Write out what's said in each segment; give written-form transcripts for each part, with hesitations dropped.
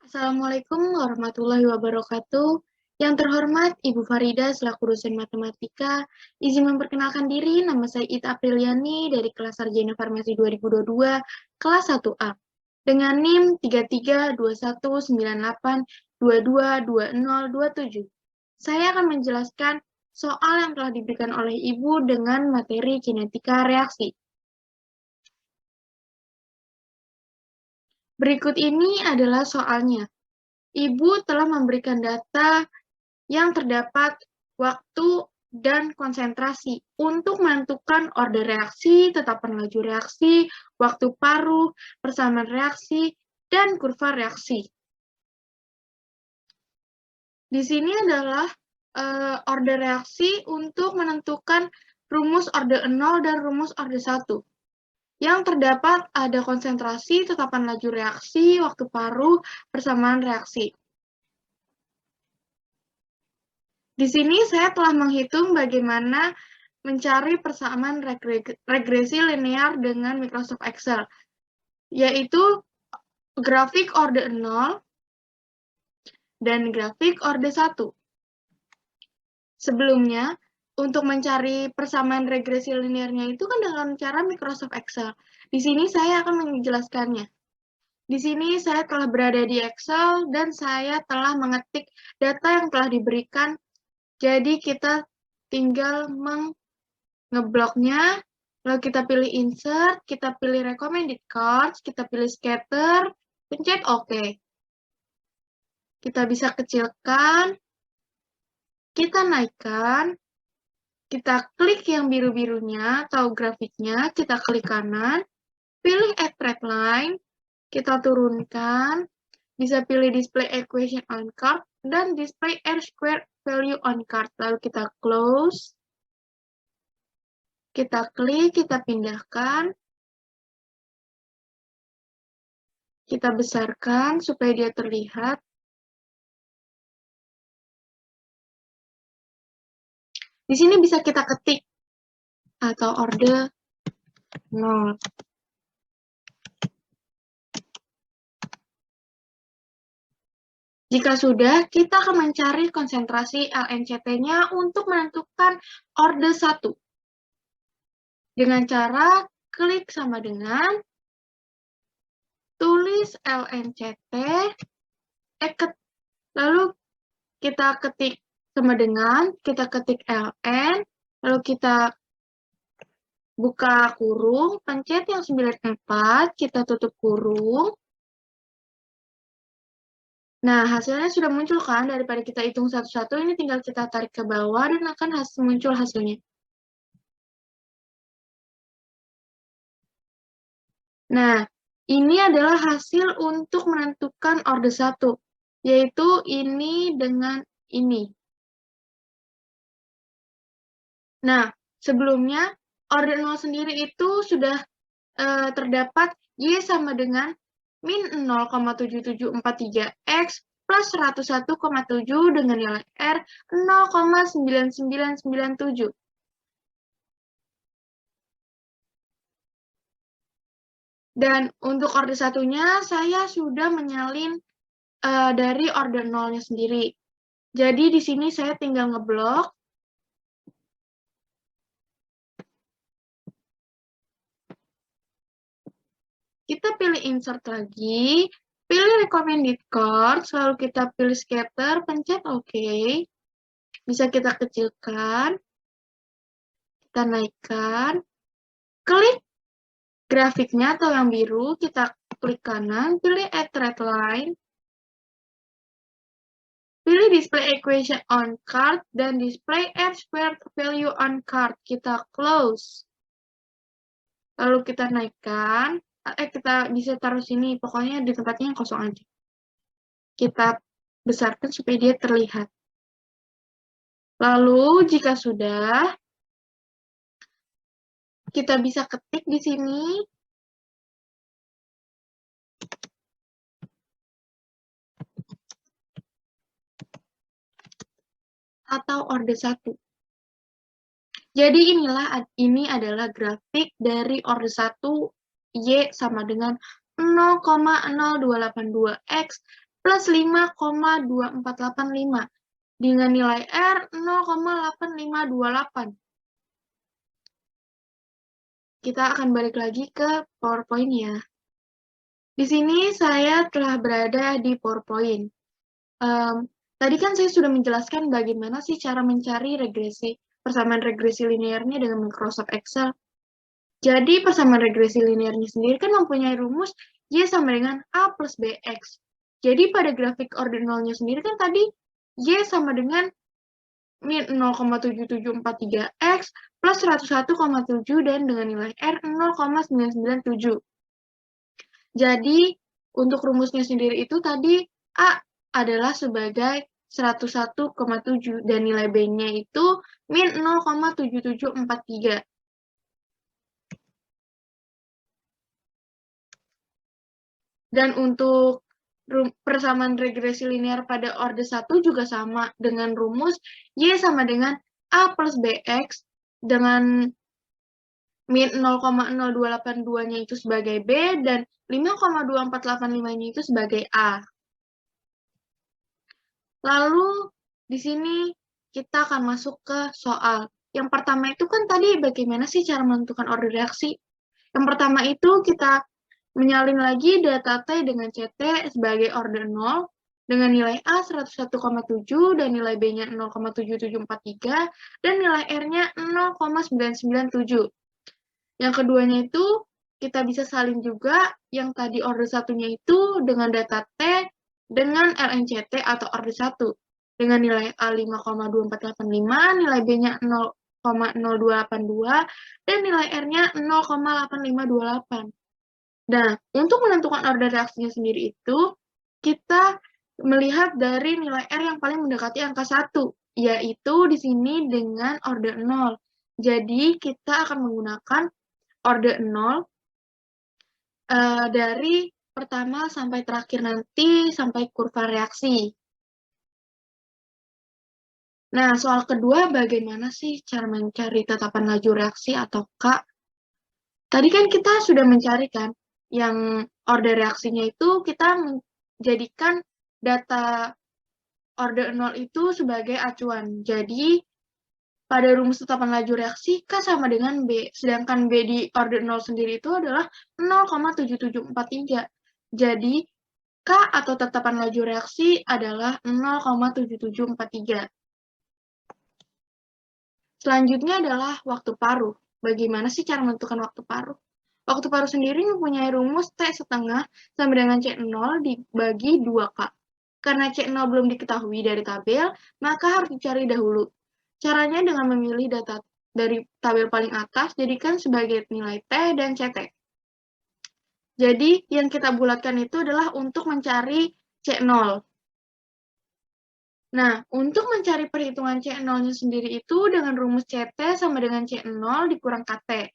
Assalamualaikum warahmatullahi wabarakatuh. Yang terhormat Ibu Farida selaku dosen matematika, izin memperkenalkan diri, nama saya Ita Apriliani dari kelas Sarjana Farmasi 2022, kelas 1A, dengan NIM 332198222027. Saya akan menjelaskan soal yang telah diberikan oleh Ibu dengan materi kinetika reaksi. Berikut ini adalah soalnya. Ibu telah memberikan data yang terdapat waktu dan konsentrasi untuk menentukan order reaksi, tetapan laju reaksi, waktu paruh, persamaan reaksi, dan kurva reaksi. Di sini adalah order reaksi untuk menentukan rumus order 0 dan rumus order 1. Yang terdapat ada konsentrasi, tetapan laju reaksi, waktu paruh, persamaan reaksi. Di sini saya telah menghitung bagaimana mencari persamaan regresi linear dengan Microsoft Excel, yaitu grafik order 0 dan grafik order 1. Sebelumnya, untuk mencari persamaan regresi linearnya itu kan dengan cara Microsoft Excel. Di sini saya akan menjelaskannya. Di sini saya telah berada di Excel dan saya telah mengetik data yang telah diberikan. Jadi kita tinggal ngebloknya, lalu kita pilih insert, kita pilih recommended cards, kita pilih scatter, pencet OK. Kita bisa kecilkan, kita naikkan, kita klik yang biru-birunya atau grafiknya, kita klik kanan, pilih add trend line, kita turunkan, bisa pilih display equation on card, dan display R-squared value on card. Lalu kita close, kita klik, kita pindahkan, kita besarkan supaya dia terlihat. Di sini bisa kita ketik atau order 0. Jika sudah, kita akan mencari konsentrasi LNCT-nya untuk menentukan order 1. Dengan cara klik sama dengan, tulis LNCT, lalu kita ketik sama dengan, kita ketik LN, lalu kita buka kurung, pencet yang 94, kita tutup kurung. Nah, hasilnya sudah muncul kan, daripada kita hitung satu-satu, ini tinggal kita tarik ke bawah dan akan muncul hasilnya. Nah, ini adalah hasil untuk menentukan order 1, yaitu ini dengan ini. Nah, sebelumnya, order 0 sendiri itu sudah terdapat Y sama dengan min 0,7743X plus 101,7 dengan nilai R 0,9997. Dan untuk order satunya, saya sudah menyalin dari order 0-nya sendiri. Jadi di sini saya tinggal ngeblok. Kita pilih insert lagi, pilih recommended cards, lalu kita pilih scatter, pencet OK. Bisa kita kecilkan, kita naikkan, klik grafiknya atau yang biru, kita klik kanan, pilih add trend line, pilih display equation on card, dan display R-squared value on card, kita close. Lalu kita naikkan, kita bisa taruh sini, pokoknya di tempatnya yang kosong aja. Kita besarkan supaya dia terlihat. Lalu jika sudah, kita bisa ketik di sini. Atau order 1. Jadi ini adalah grafik dari order 1 Y sama dengan 0,0282X plus 5,2485 dengan nilai R 0,8528. Kita akan balik lagi ke PowerPoint ya. Di sini saya telah berada di PowerPoint. Tadi kan saya sudah menjelaskan bagaimana sih cara mencari regresi, persamaan regresi linearnya dengan Microsoft Excel. Jadi persamaan regresi linearnya sendiri kan mempunyai rumus Y sama dengan A plus BX. Jadi pada grafik ordinalnya sendiri kan tadi Y sama dengan min 0,7743X plus 101,7 dan dengan nilai R 0,997. Jadi untuk rumusnya sendiri itu tadi A adalah sebagai 101,7 dan nilai B-nya itu min 0,7743. Dan untuk persamaan regresi linear pada orde 1 juga sama dengan rumus Y sama dengan A plus BX dengan min 0,0282-nya itu sebagai B dan 5,2485-nya itu sebagai A. Lalu di sini kita akan masuk ke soal. Yang pertama itu kan tadi bagaimana sih cara menentukan order reaksi? Yang pertama itu kita menyalin lagi data T dengan CT sebagai order 0 dengan nilai A 101,7 dan nilai B-nya 0,7743 dan nilai R-nya 0,997. Yang keduanya itu kita bisa salin juga yang tadi order satunya itu dengan data T dengan LNCT atau order 1 dengan nilai A 5,2485, nilai B-nya 0,0282 dan nilai R-nya 0,8528. Nah, untuk menentukan order reaksinya sendiri itu, kita melihat dari nilai R yang paling mendekati angka 1, yaitu di sini dengan order 0. Jadi, kita akan menggunakan order 0 dari pertama sampai terakhir nanti, sampai kurva reaksi. Nah, soal kedua, bagaimana sih cara mencari tetapan laju reaksi atau K? Tadi kan kita sudah mencari kan, yang order reaksinya itu kita menjadikan data order 0 itu sebagai acuan. Jadi, pada rumus tetapan laju reaksi, K sama dengan B. Sedangkan B di order 0 sendiri itu adalah 0,7743. Jadi, K atau tetapan laju reaksi adalah 0,7743. Selanjutnya adalah waktu paruh. Bagaimana sih cara menentukan waktu paruh? Waktu paruh sendiri mempunyai rumus T setengah sama dengan C0 dibagi 2K. Karena C0 belum diketahui dari tabel, maka harus dicari dahulu. Caranya dengan memilih data dari tabel paling atas, jadikan sebagai nilai T dan CT. Jadi, yang kita bulatkan itu adalah untuk mencari C0. Nah, untuk mencari perhitungan C0-nya sendiri itu dengan rumus CT sama dengan C0 dikurang KT.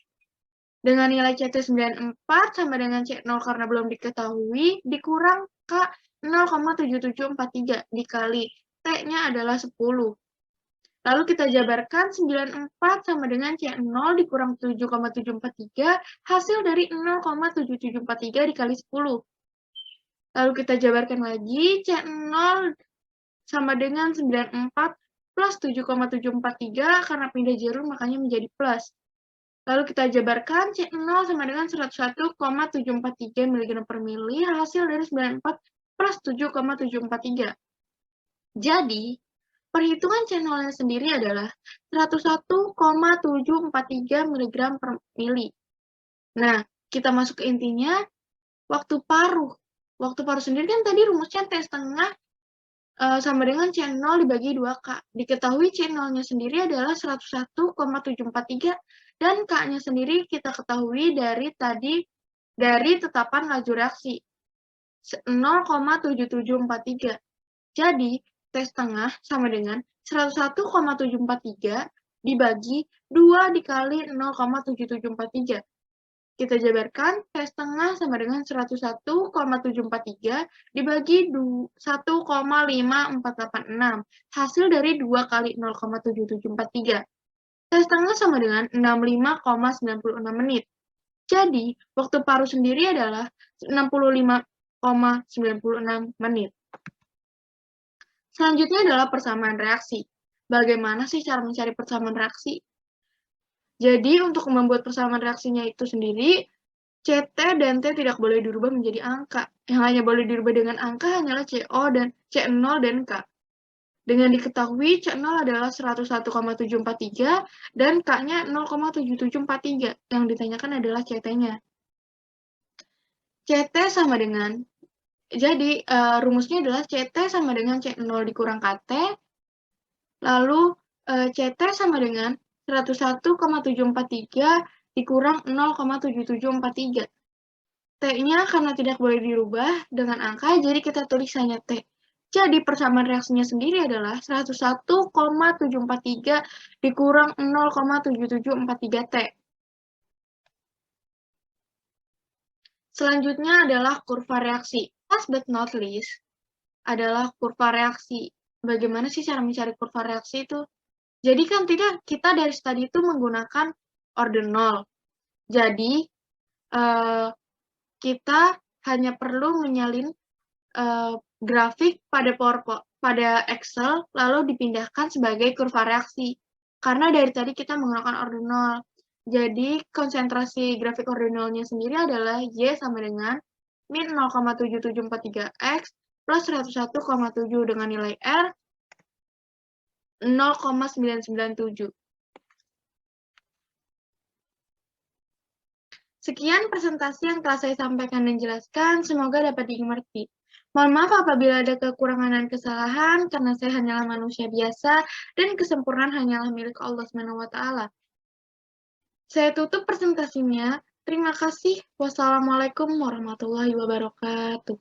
Dengan nilai CT 94 sama dengan C0 karena belum diketahui, dikurang K 0,7743 dikali T-nya adalah 10. Lalu kita jabarkan 94 sama dengan C0 dikurang 7,743, hasil dari 0,7743 dikali 10. Lalu kita jabarkan lagi, C0 sama dengan 94 plus 7,743 karena pindah jarum makanya menjadi plus. Lalu kita jabarkan C0 sama dengan 101,743 mg per mili, hasil dari 94 plus 7,743. Jadi, perhitungan C0-nya sendiri adalah 101,743 mg per mili. Nah, kita masuk ke intinya, waktu paruh. Waktu paruh sendiri kan tadi rumusnya T setengah sama dengan C0 dibagi 2K. Diketahui C0-nya sendiri adalah 101,743 dan K-nya sendiri kita ketahui dari tetapan laju reaksi 0,7743. Jadi, T setengah sama dengan 101,743 dibagi 2 dikali 0,7743. Kita jabarkan, T setengah sama dengan 101,743 dibagi 1,5486. Hasil dari 2 kali 0,7743. T setengah sama dengan 65,96 menit. Jadi, waktu paruh sendiri adalah 65,96 menit. Selanjutnya adalah persamaan reaksi. Bagaimana sih cara mencari persamaan reaksi? Jadi untuk membuat persamaan reaksinya itu sendiri, CT dan T tidak boleh dirubah menjadi angka. Yang hanya boleh dirubah dengan angka hanyalah CO dan C0 dan K. Dengan diketahui C0 adalah 101,743 dan K-nya 0,7743. Yang ditanyakan adalah CT-nya. CT sama dengan, jadi rumusnya adalah CT sama dengan C0 dikurang KT, lalu CT sama dengan 101,743 dikurang 0,7743. T-nya karena tidak boleh dirubah dengan angka, jadi kita tulis hanya T. Jadi persamaan reaksinya sendiri adalah 101,743 dikurang 0,7743 T. Selanjutnya adalah kurva reaksi. Last but not least adalah kurva reaksi. Bagaimana sih cara mencari kurva reaksi itu? Jadi kan kita dari tadi itu menggunakan ordinal. Jadi kita hanya perlu menyalin grafik pada Excel lalu dipindahkan sebagai kurva reaksi. Karena dari tadi kita menggunakan ordinal. Jadi konsentrasi grafik ordinalnya sendiri adalah Y sama dengan min 0,7743X plus 101,7 dengan nilai R 0,997. Sekian presentasi yang telah saya sampaikan dan jelaskan, semoga dapat dimengerti. Mohon maaf apabila ada kekurangan dan kesalahan, karena saya hanyalah manusia biasa, dan kesempurnaan hanyalah milik Allah SWT. Saya tutup presentasinya. Terima kasih. Wassalamualaikum warahmatullahi wabarakatuh.